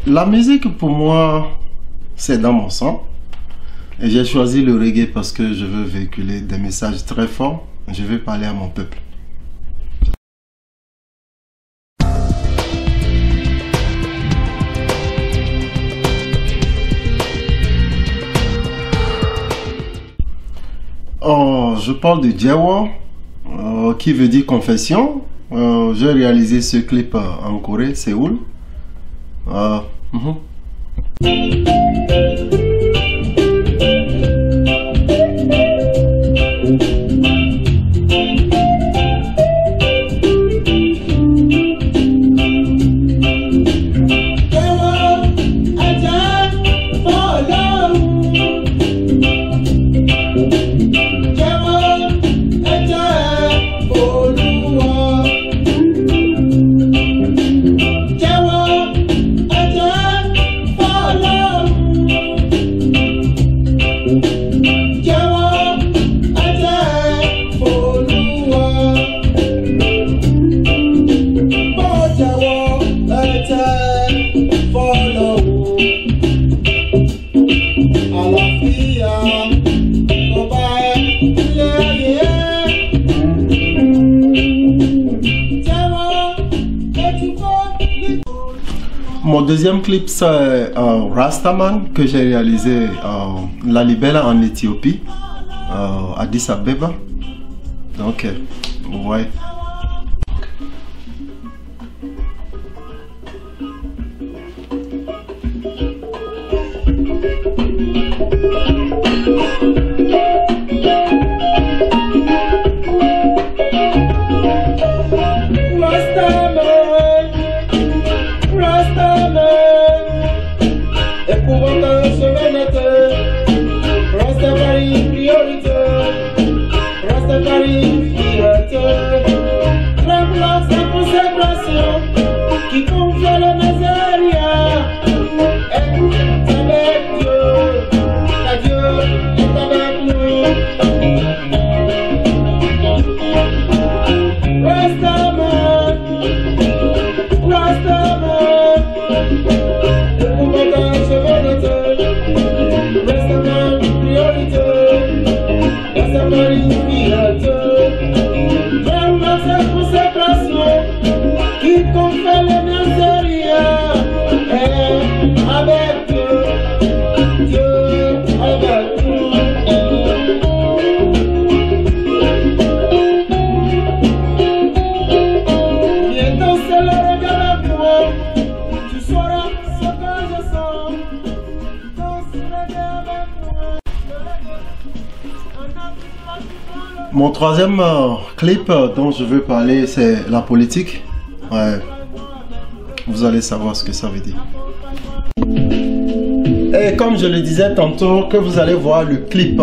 La musique pour moi c'est dans mon sang et j'ai choisi le reggae parce que je veux véhiculer des messages très forts. Je veux parler à mon peuple. Oh, je parle de Djawa, qui veut dire confession. J'ai réalisé ce clip en Corée, Séoul. Mon deuxième clip c'est Rastaman que j'ai réalisé la Libella en Éthiopie, Addis Abeba. Donc vous voyez. Qui confie la Nazaria, avec Dieu, adieu, est avec nous. Rastaman, Rastaman, le combattant chevaleté, Rastaman, priorité, Rastaman, inspirateur, vraiment sa consécration. Qui confie la Nazaria, avec Dieu, Dieu avec nous. Viens danser le regard avec moi, tu sauras ce que je sens. Danse le regard avec moi. Mon troisième clip dont je veux parler c'est la politique. Ouais. Vous allez savoir ce que ça veut dire. Et comme je le disais tantôt, que vous allez voir le clip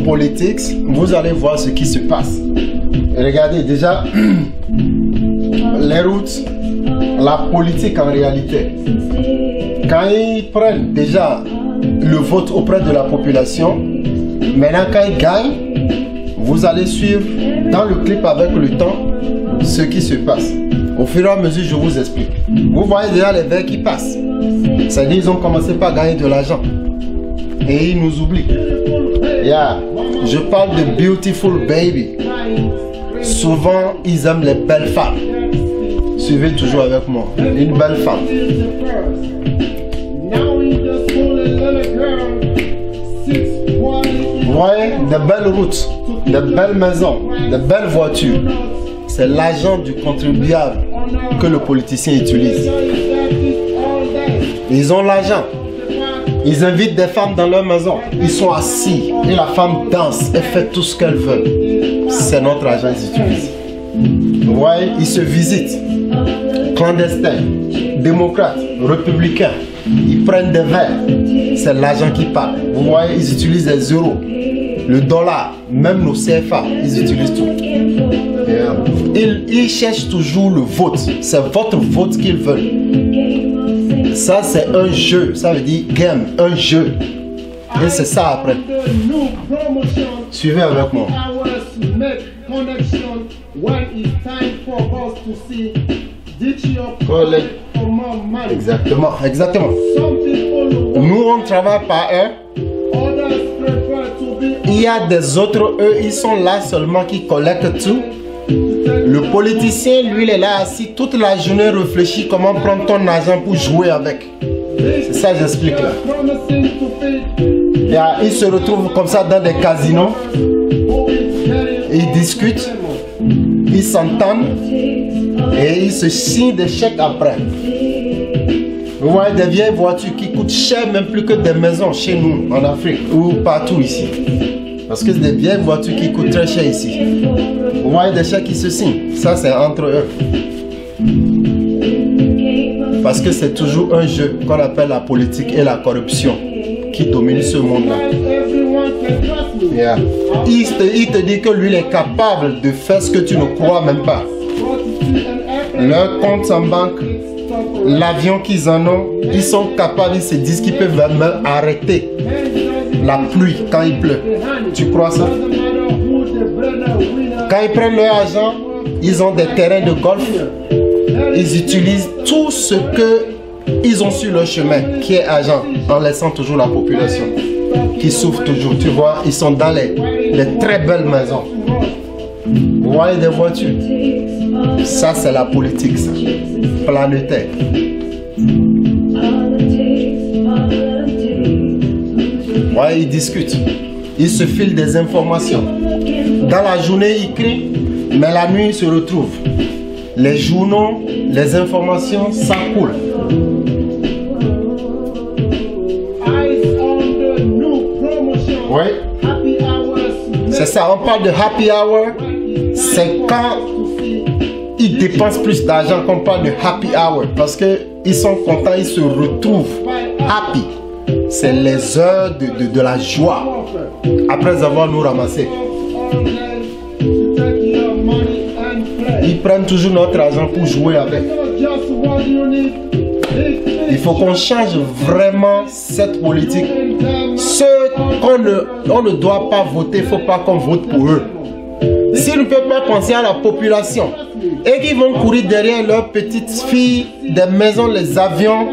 politique, vous allez voir ce qui se passe. Et regardez déjà les routes, la politique en réalité. Quand ils prennent déjà le vote auprès de la population, maintenant quand ils gagnent, vous allez suivre dans le clip avec le temps ce qui se passe. Au fur et à mesure, je vous explique. Vous voyez déjà les verts qui passent. C'est-à-dire qu'ils ont commencé par gagner de l'argent. et ils nous oublient. Yeah. Je parle de beautiful baby. Souvent, ils aiment les belles femmes. Suivez toujours avec moi. Une belle femme. Vous voyez, de belles routes, de belles maisons, de belles voitures. C'est l'argent du contribuable que le politicien utilise. Ils ont l'argent. Ils invitent des femmes dans leur maison. Ils sont assis et la femme danse et fait tout ce qu'elle veut. C'est notre argent qu'ils utilisent. Vous voyez, ils se visitent. Clandestins, démocrates, républicains. Ils prennent des verres. C'est l'argent qui parle. Vous voyez, ils utilisent les euros, le dollar, même nos CFA. Ils utilisent tout. Ils cherchent toujours le vote. C'est votre vote qu'ils veulent. Ça, c'est un jeu. Ça veut dire game, un jeu. Et c'est ça après. Suivez avec moi. Exactement, exactement. Nous, on travaille par eux. Il y a des autres, eux, ils sont là seulement qui collectent tout. Le politicien, lui, il est là assis toute la journée, réfléchit comment prendre ton argent pour jouer avec. C'est ça que j'explique là. Ils se retrouvent comme ça dans des casinos. Ils discutent, ils s'entendent et ils se signent des chèques après. Vous voyez des vieilles voitures qui coûtent cher, même plus que des maisons chez nous en Afrique ou partout ici. Parce que c'est des vieilles voitures qui coûtent très cher ici. Vous voyez des chèques qui se signent. Ça, c'est entre eux. Parce que c'est toujours un jeu qu'on appelle la politique et la corruption qui domine ce monde-là. Yeah. Il te dit que lui il est capable de faire ce que tu ne crois même pas. Leur compte en banque, l'avion qu'ils en ont, ils sont capables, ils se disent qu'ils peuvent même arrêter la pluie quand il pleut. Tu crois ça? Quand ils prennent leur argent, ils ont des terrains de golf. Ils utilisent tout ce qu'ils ont sur leur chemin, qui est argent, en laissant toujours la population qui souffre toujours. Tu vois, ils sont dans les très belles maisons. Vous voyez des voitures? Ça, c'est la politique, ça. Planétaire. Ouais, ils discutent. Ils se filent des informations. Dans la journée, ils crient, mais la nuit, ils se retrouvent. Les journaux, les informations, ça coule. Oui. C'est ça, on parle de happy hour. C'est quand ils dépensent plus d'argent qu'on parle de happy hour. Parce qu'ils sont contents, ils se retrouvent happy. C'est les heures de la joie. Après avoir nous ramassé. Ils prennent toujours notre argent pour jouer avec. Il faut qu'on change vraiment cette politique. Ceux qu'on ne doit pas voter, il ne faut pas qu'on vote pour eux. S'ils ne peuvent pas penser à la population et qu'ils vont courir derrière leurs petites filles, des maisons, les avions,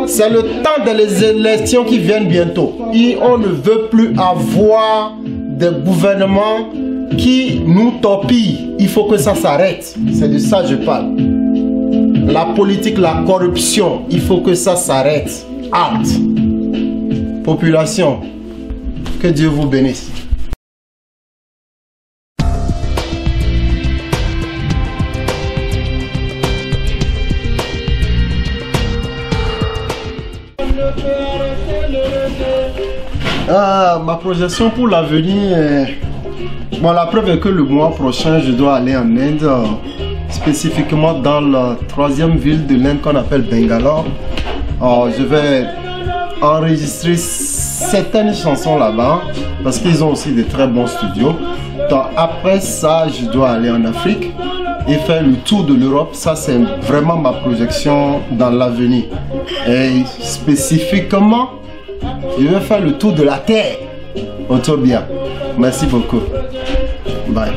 c'est le temps des élections qui viennent bientôt. Et on ne veut plus avoir des gouvernements qui nous torpillent. Il faut que ça s'arrête. C'est de ça que je parle. La politique, la corruption, il faut que ça s'arrête. Hâte. Population, que Dieu vous bénisse. Ma projection pour l'avenir, bon, la preuve est que le mois prochain, je dois aller en Inde, spécifiquement dans la 3e ville de l'Inde qu'on appelle Bangalore. Je vais enregistrer certaines chansons là-bas parce qu'ils ont aussi de très bons studios. Donc après ça, je dois aller en Afrique et faire le tour de l'Europe. Ça, c'est vraiment ma projection dans l'avenir. Et spécifiquement, je vais faire le tour de la terre. Autour bien. Merci beaucoup. Bye.